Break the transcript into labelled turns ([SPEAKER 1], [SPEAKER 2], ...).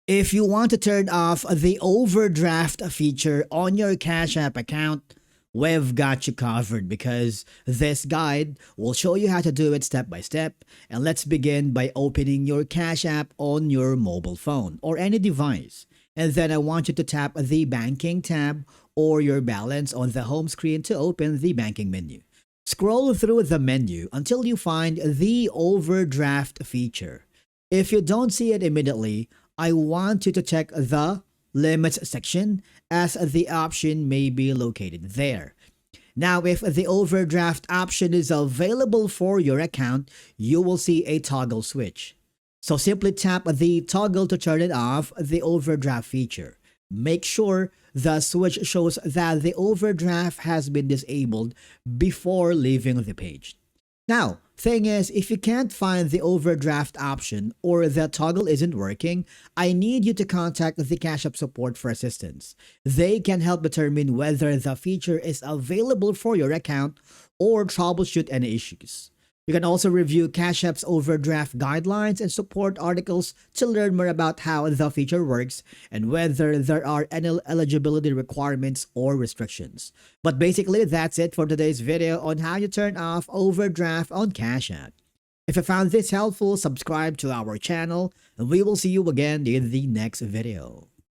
[SPEAKER 1] If you want to turn off the overdraft feature on your Cash App account, we've got you covered because this guide will show you how to do it step by step. And let's begin by opening your Cash App on your mobile phone or any device. And then I want you to tap the banking tab or your balance on the home screen to open the banking menu. Scroll through the menu until you find the overdraft feature. If you don't see it immediately, I want you to check the limits section as the option may be located there. Now, if the overdraft option is available for your account, you will see a toggle switch. So simply tap the toggle to turn it off the overdraft feature. Make sure the switch shows that the overdraft has been disabled before leaving the page. Now, thing is, if you can't find the overdraft option or the toggle isn't working, I need you to contact the Cash App support for assistance. They can help determine whether the feature is available for your account or troubleshoot any issues. You can also review Cash App's overdraft guidelines and support articles to learn more about how the feature works and whether there are any eligibility requirements or restrictions. But basically, that's it for today's video on how you turn off overdraft on Cash App. If you found this helpful, subscribe to our channel, and we will see you again in the next video.